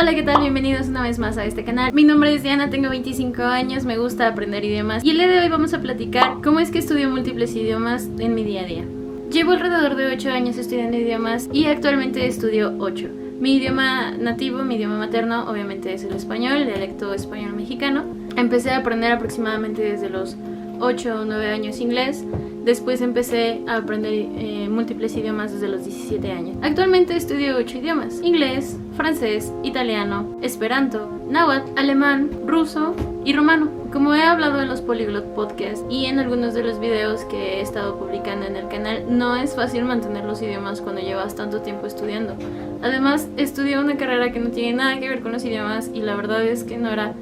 Hola, ¿qué tal? Bienvenidos una vez más a este canal. Mi nombre es Diana, tengo 25 años, me gusta aprender idiomas y el día de hoy vamos a platicar cómo es que estudio múltiples idiomas en mi día a día. Llevo alrededor de 8 años estudiando idiomas y actualmente estudio 8. Mi idioma nativo, mi idioma materno, obviamente es el español, el dialecto español mexicano. Empecé a aprender aproximadamente desde los 8 o 9 años inglés. Después empecé a aprender múltiples idiomas desde los 17 años. Actualmente estudio 8 idiomas: inglés, francés, italiano, esperanto, náhuatl, alemán, ruso y rumano. Como he hablado en los Polyglot Podcasts y en algunos de los videos que he estado publicando en el canal, no es fácil mantener los idiomas cuando llevas tanto tiempo estudiando. Además, estudié una carrera que no tiene nada que ver con los idiomas y la verdad es que no era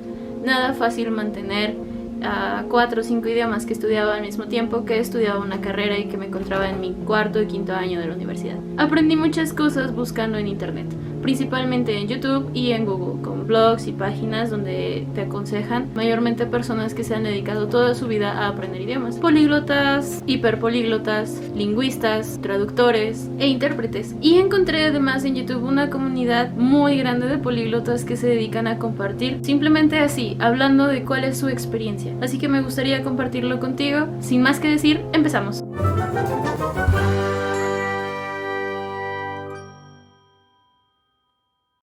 nada fácil mantener a 4 o 5 idiomas que estudiaba al mismo tiempo que estudiaba una carrera y que me encontraba en mi cuarto y quinto año de la universidad. Aprendí muchas cosas buscando en internet, principalmente en YouTube y en Google, con blogs y páginas donde te aconsejan mayormente personas que se han dedicado toda su vida a aprender idiomas: políglotas, hiperpolíglotas, lingüistas, traductores e intérpretes. Y encontré además en YouTube una comunidad muy grande de políglotas que se dedican a compartir simplemente así, hablando de cuál es su experiencia. Así que me gustaría compartirlo contigo. Sin más que decir, empezamos.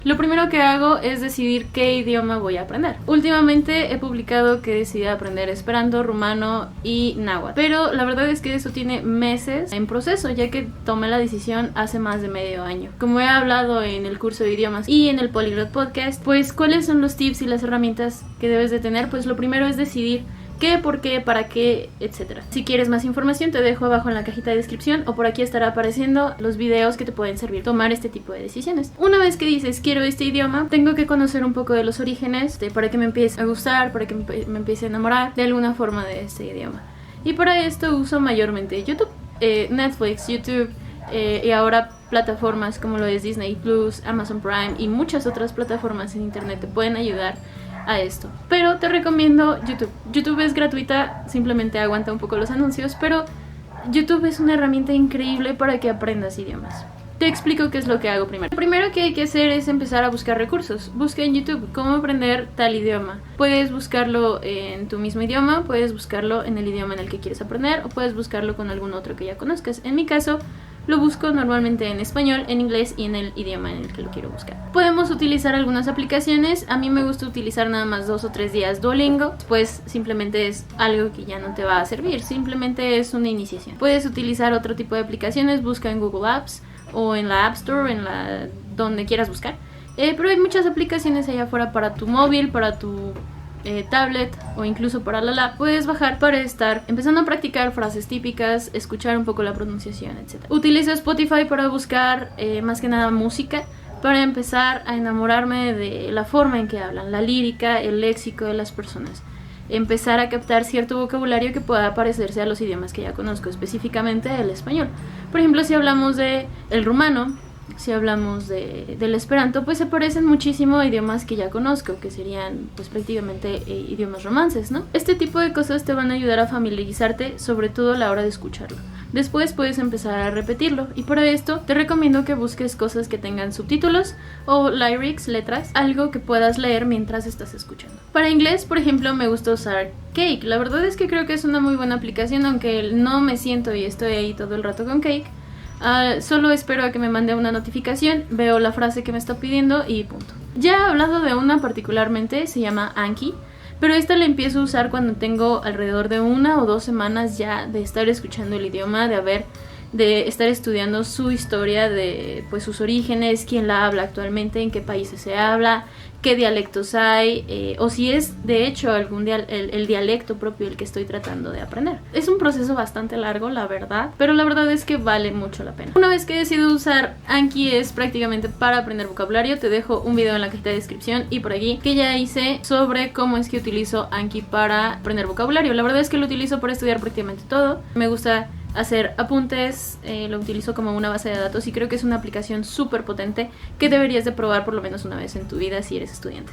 Lo primero que hago es decidir qué idioma voy a aprender. Últimamente he publicado que decidí aprender esperanto, rumano y náhuatl, pero la verdad es que eso tiene meses en proceso, ya que tomé la decisión hace más de medio año. Como he hablado en el curso de idiomas y en el Polyglot Podcast, pues ¿cuáles son los tips y las herramientas que debes de tener? Pues lo primero es decidir qué, por qué, para qué, etc. Si quieres más información te dejo abajo en la cajita de descripción o por aquí estará apareciendo los videos que te pueden servir tomar este tipo de decisiones. Una vez que dices quiero este idioma, tengo que conocer un poco de los orígenes, para que me empiece a gustar, para que me empiece a enamorar de alguna forma de este idioma. Y para esto uso mayormente YouTube, Netflix, YouTube y ahora plataformas como lo es Disney Plus, Amazon Prime y muchas otras plataformas en internet te pueden ayudar a esto. Pero te recomiendo YouTube. YouTube es gratuita, simplemente aguanta un poco los anuncios, pero YouTube es una herramienta increíble para que aprendas idiomas. Te explico qué es lo que hago primero. Lo primero que hay que hacer es empezar a buscar recursos. Busca en YouTube cómo aprender tal idioma. Puedes buscarlo en tu mismo idioma, puedes buscarlo en el idioma en el que quieres aprender o puedes buscarlo con algún otro que ya conozcas. En mi caso, lo busco normalmente en español, en inglés y en el idioma en el que lo quiero buscar. Podemos utilizar algunas aplicaciones. A mí me gusta utilizar nada más 2 o 3 días Duolingo. Pues simplemente es algo que ya no te va a servir. Simplemente es una iniciación. Puedes utilizar otro tipo de aplicaciones. Busca en Google Apps o en la App Store, donde quieras buscar. Pero hay muchas aplicaciones allá afuera para tu móvil, para tu tablet o incluso para la lab. Puedes bajar para estar empezando a practicar frases típicas, escuchar un poco la pronunciación, etc. Utilizo Spotify para buscar más que nada música, para empezar a enamorarme de la forma en que hablan, la lírica, el léxico de las personas. Empezar a captar cierto vocabulario que pueda parecerse a los idiomas que ya conozco, específicamente el español. Por ejemplo, si hablamos de el rumano, si hablamos del esperanto, pues se parecen muchísimo a idiomas que ya conozco, que serían pues prácticamente idiomas romances, ¿no? Este tipo de cosas te van a ayudar a familiarizarte, sobre todo a la hora de escucharlo. Después puedes empezar a repetirlo y para esto te recomiendo que busques cosas que tengan subtítulos o lyrics, letras, algo que puedas leer mientras estás escuchando. Para inglés, por ejemplo, me gusta usar Cake. La verdad es que creo que es una muy buena aplicación, aunque no me siento y estoy ahí todo el rato con Cake. Solo espero a que me mande una notificación, veo la frase que me está pidiendo y punto. Ya he hablado de una particularmente, se llama Anki, pero esta la empiezo a usar cuando tengo alrededor de 1 o 2 semanas ya de estar escuchando el idioma, de estar estudiando su historia, de pues sus orígenes, quién la habla actualmente, en qué países se habla, qué dialectos hay, o si es de hecho el dialecto propio el que estoy tratando de aprender. Es un proceso bastante largo, la verdad, pero la verdad es que vale mucho la pena. Una vez que decido usar Anki es prácticamente para aprender vocabulario. Te dejo un video en la cajita de descripción y por aquí que ya hice sobre cómo es que utilizo Anki para aprender vocabulario. La verdad es que lo utilizo para estudiar prácticamente todo. Me gusta hacer apuntes, lo utilizo como una base de datos y creo que es una aplicación súper potente que deberías de probar por lo menos una vez en tu vida si eres estudiante.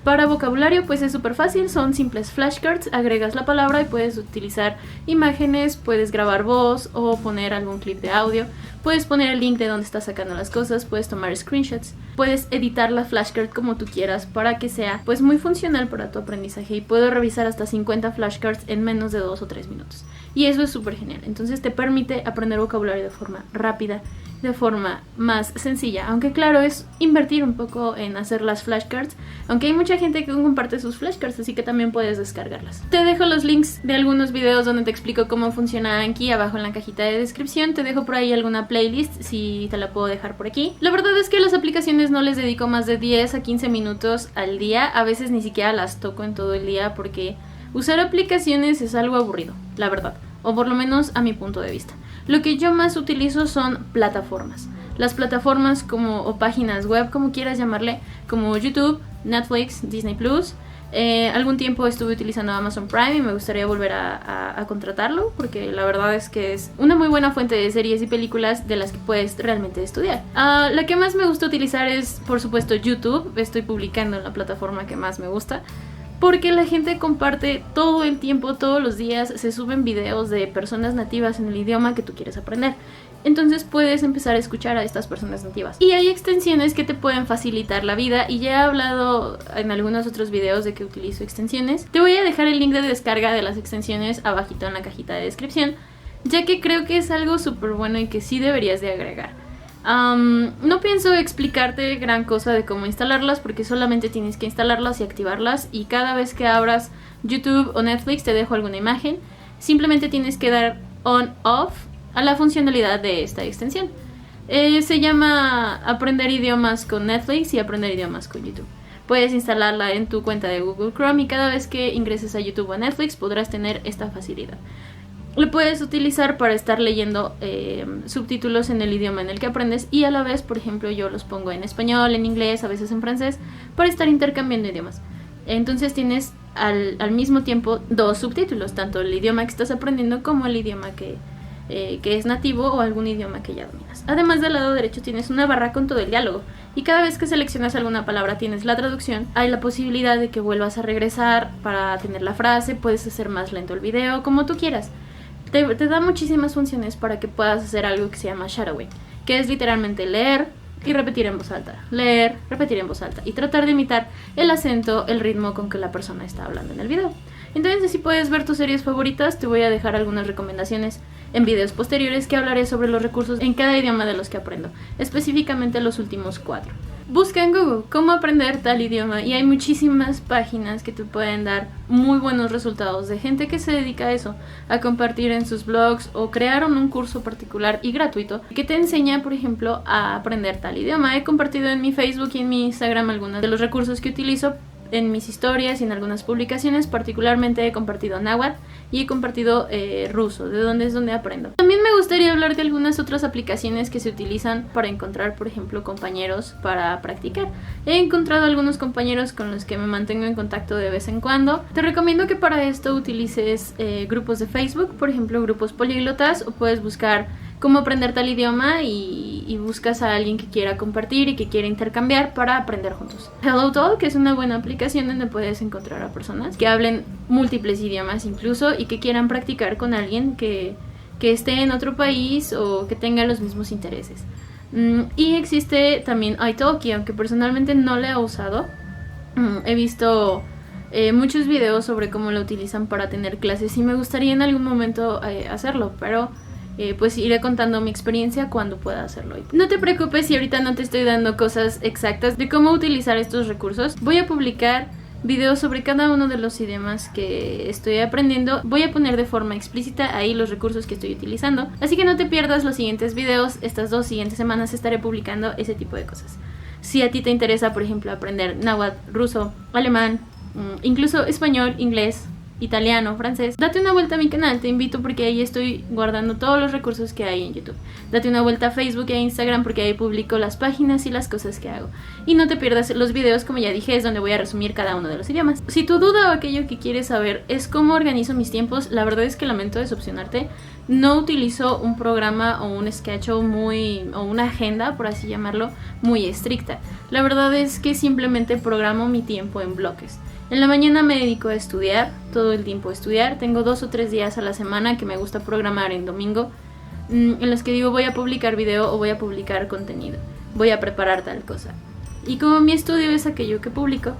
Para vocabulario pues es súper fácil, son simples flashcards, agregas la palabra y puedes utilizar imágenes, puedes grabar voz o poner algún clip de audio, puedes poner el link de donde estás sacando las cosas, puedes tomar screenshots, puedes editar la flashcard como tú quieras para que sea pues muy funcional para tu aprendizaje, y puedo revisar hasta 50 flashcards en menos de 2 o 3 minutos. Y eso es súper genial, entonces te permite aprender vocabulario de forma rápida, de forma más sencilla, aunque claro, es invertir un poco en hacer las flashcards, aunque hay mucha gente que comparte sus flashcards, así que también puedes descargarlas. Te dejo los links de algunos videos donde te explico cómo funciona Anki abajo en la cajita de descripción, te dejo por ahí alguna playlist si te la puedo dejar por aquí. La verdad es que las aplicaciones no les dedico más de 10 a 15 minutos al día, a veces ni siquiera las toco en todo el día porque usar aplicaciones es algo aburrido, la verdad, o por lo menos a mi punto de vista. Lo que yo más utilizo son plataformas. Las plataformas o páginas web, como quieras llamarle, como YouTube, Netflix, Disney Plus. Algún tiempo estuve utilizando Amazon Prime y me gustaría volver a contratarlo, porque la verdad es que es una muy buena fuente de series y películas de las que puedes realmente estudiar. La que más me gusta utilizar es, por supuesto, YouTube. Estoy publicando en la plataforma que más me gusta, porque la gente comparte todo el tiempo, todos los días, se suben videos de personas nativas en el idioma que tú quieres aprender. Entonces puedes empezar a escuchar a estas personas nativas. Y hay extensiones que te pueden facilitar la vida, y ya he hablado en algunos otros videos de que utilizo extensiones. Te voy a dejar el link de descarga de las extensiones abajito en la cajita de descripción, ya que creo que es algo súper bueno y que sí deberías de agregar. No pienso explicarte gran cosa de cómo instalarlas, porque solamente tienes que instalarlas y activarlas, y cada vez que abras YouTube o Netflix te dejo alguna imagen. Simplemente tienes que dar on-off a la funcionalidad de esta extensión. Se llama Aprender idiomas con Netflix y Aprender idiomas con YouTube. Puedes instalarla en tu cuenta de Google Chrome y cada vez que ingreses a YouTube o a Netflix podrás tener esta facilidad. Lo puedes utilizar para estar leyendo subtítulos en el idioma en el que aprendes, y a la vez, por ejemplo, yo los pongo en español, en inglés, a veces en francés, para estar intercambiando idiomas. Entonces tienes al mismo tiempo dos subtítulos, tanto el idioma que estás aprendiendo como el idioma que es nativo o algún idioma que ya dominas. Además, del lado derecho tienes una barra con todo el diálogo, y cada vez que seleccionas alguna palabra tienes la traducción. Hay la posibilidad de que vuelvas a regresar para tener la frase, puedes hacer más lento el video, como tú quieras. Te da muchísimas funciones para que puedas hacer algo que se llama shadowing, que es literalmente leer y repetir en voz alta, leer, repetir en voz alta, y tratar de imitar el acento, el ritmo con que la persona está hablando en el video. Entonces, si puedes ver tus series favoritas, te voy a dejar algunas recomendaciones en videos posteriores que hablaré sobre los recursos en cada idioma de los que aprendo, específicamente los últimos 4. Busca en Google cómo aprender tal idioma y hay muchísimas páginas que te pueden dar muy buenos resultados de gente que se dedica a eso, a compartir en sus blogs, o crearon un curso particular y gratuito que te enseña, por ejemplo, a aprender tal idioma. He compartido en mi Facebook y en mi Instagram algunos de los recursos que utilizo en mis historias y en algunas publicaciones. Particularmente he compartido náhuatl y he compartido ruso, de donde aprendo. También me gustaría hablar de algunas otras aplicaciones que se utilizan para encontrar, por ejemplo, compañeros para practicar. He encontrado algunos compañeros con los que me mantengo en contacto de vez en cuando. Te recomiendo que para esto utilices grupos de Facebook, por ejemplo, grupos políglotas, o puedes buscar cómo aprender tal idioma y buscas a alguien que quiera compartir y que quiera intercambiar para aprender juntos. HelloTalk es una buena aplicación donde puedes encontrar a personas que hablen múltiples idiomas incluso y que quieran practicar con alguien que esté en otro país o que tenga los mismos intereses. Y existe también italki, aunque personalmente no la he usado. He visto muchos videos sobre cómo lo utilizan para tener clases y me gustaría en algún momento hacerlo, pero pues iré contando mi experiencia cuando pueda hacerlo. No te preocupes si ahorita no te estoy dando cosas exactas de cómo utilizar estos recursos. Voy a publicar videos sobre cada uno de los idiomas que estoy aprendiendo. Voy a poner de forma explícita ahí los recursos que estoy utilizando, así que no te pierdas los siguientes videos. Estas 2 siguientes semanas estaré publicando ese tipo de cosas. Si a ti te interesa, por ejemplo, aprender náhuatl, ruso, alemán, incluso español, inglés italiano, francés, date una vuelta a mi canal, te invito porque ahí estoy guardando todos los recursos que hay en YouTube. Date una vuelta a Facebook e Instagram porque ahí publico las páginas y las cosas que hago. Y no te pierdas los videos, como ya dije, es donde voy a resumir cada uno de los idiomas. Si tu duda o aquello que quieres saber es cómo organizo mis tiempos, la verdad es que lamento decepcionarte. No utilizo un programa o un schedule o una agenda, por así llamarlo, muy estricta. La verdad es que simplemente programo mi tiempo en bloques. En la mañana me dedico a estudiar, todo el tiempo a estudiar. Tengo 2 o 3 días a la semana que me gusta programar en domingo, en los que digo voy a publicar video o voy a publicar contenido, voy a preparar tal cosa. Y como mi estudio es aquello que publico,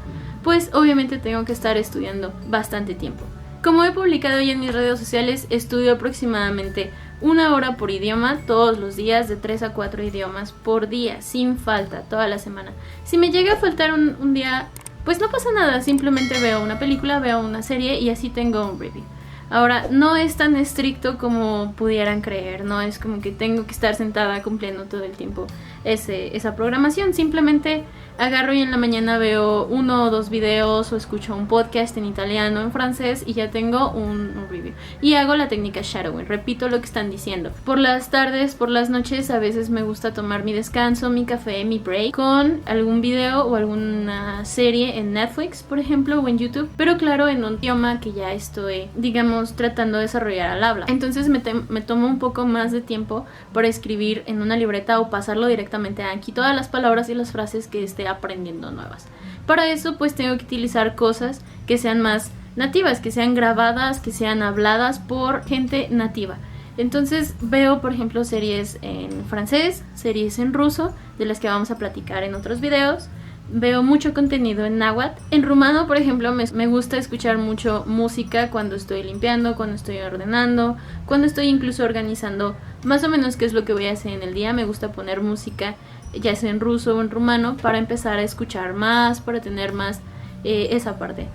pues obviamente tengo que estar estudiando bastante tiempo. Como he publicado ya en mis redes sociales, estudio aproximadamente 1 hora por idioma todos los días, de 3 a 4 idiomas por día, sin falta, toda la semana. Si me llega a faltar un día, pues no pasa nada, simplemente veo una película, veo una serie y así tengo un review. Ahora, no es tan estricto como pudieran creer, no es como que tengo que estar sentada cumpliendo todo el tiempo esa programación, simplemente agarro y en la mañana veo 1 o 2 videos o escucho un podcast en italiano, en francés y ya tengo un review. Y hago la técnica shadowing, repito lo que están diciendo. Por las tardes, por las noches, a veces me gusta tomar mi descanso, mi café, mi break con algún video o alguna serie en Netflix, por ejemplo, o en YouTube, pero claro, en un idioma que ya estoy, digamos, tratando de desarrollar al habla. Entonces me tomo un poco más de tiempo para escribir en una libreta o pasarlo directamente aquí todas las palabras y las frases que esté aprendiendo nuevas. Para eso pues tengo que utilizar cosas que sean más nativas, que sean grabadas, que sean habladas por gente nativa. Entonces veo por ejemplo series en francés, series en ruso, de las que vamos a platicar en otros videos. Veo mucho contenido en náhuatl. En rumano, por ejemplo, me gusta escuchar mucho música cuando estoy limpiando, cuando estoy ordenando, cuando estoy incluso organizando más o menos qué es lo que voy a hacer en el día. Me gusta poner música, ya sea en ruso o en rumano, para empezar a escuchar más, para tener más esa parte.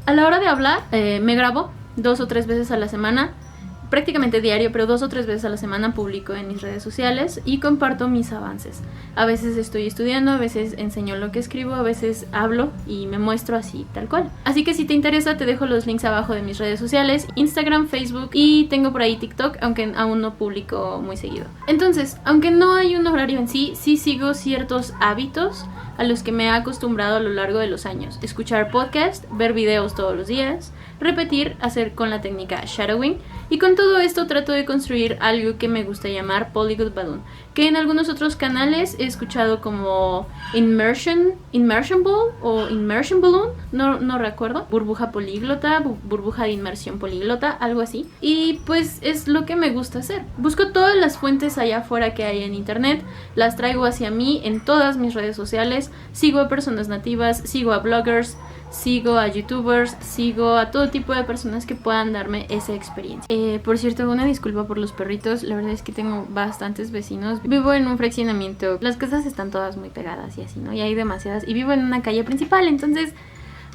A la hora de hablar, me grabo 2 o 3 veces a la semana. Prácticamente diario, pero 2 o 3 veces a la semana publico en mis redes sociales y comparto mis avances. A veces estoy estudiando, a veces enseño lo que escribo, a veces hablo y me muestro así, tal cual. Así que si te interesa, te dejo los links abajo de mis redes sociales, Instagram, Facebook y tengo por ahí TikTok, aunque aún no publico muy seguido. Entonces, aunque no hay un horario en sí, sí sigo ciertos hábitos a los que me he acostumbrado a lo largo de los años. Escuchar podcast, ver videos todos los días, repetir, hacer con la técnica shadowing, y con todo esto trato de construir algo que me gusta llamar Polyglot Balloon, que en algunos otros canales he escuchado como Immersion Ball o Immersion Balloon, no recuerdo, burbuja políglota, burbuja de inmersión políglota, algo así. Y pues es lo que me gusta hacer. Busco todas las fuentes allá afuera que hay en internet, las traigo hacia mí en todas mis redes sociales, sigo a personas nativas, sigo a bloggers, sigo a youtubers, sigo a todo tipo de personas que puedan darme esa experiencia. Por cierto, una disculpa por los perritos, la verdad es que tengo bastantes vecinos. Vivo en un fraccionamiento, las casas están todas muy pegadas y así, ¿no? Y hay demasiadas, y vivo en una calle principal, entonces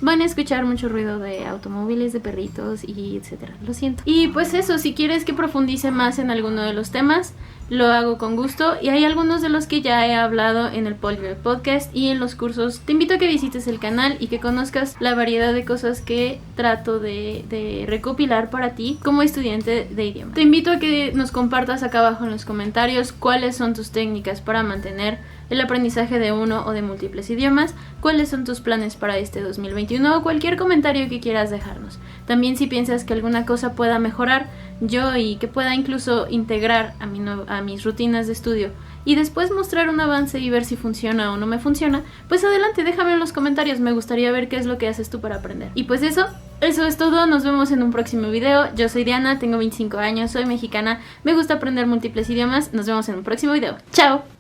van a escuchar mucho ruido de automóviles, de perritos y etcétera, lo siento. Y pues eso, si quieres que profundice más en alguno de los temas, lo hago con gusto, y hay algunos de los que ya he hablado en el Polyglot Podcast y en los cursos. Te invito a que visites el canal y que conozcas la variedad de cosas que trato de recopilar para ti como estudiante de idioma. Te invito a que nos compartas acá abajo en los comentarios cuáles son tus técnicas para mantener el aprendizaje de uno o de múltiples idiomas, cuáles son tus planes para este 2021 o cualquier comentario que quieras dejarnos. También si piensas que alguna cosa pueda mejorar yo y que pueda incluso integrar a mis rutinas de estudio y después mostrar un avance y ver si funciona o no me funciona, pues adelante, déjame en los comentarios, me gustaría ver qué es lo que haces tú para aprender. Y pues eso es todo, nos vemos en un próximo video. Yo soy Diana, tengo 25 años, soy mexicana, me gusta aprender múltiples idiomas, nos vemos en un próximo video. ¡Chao!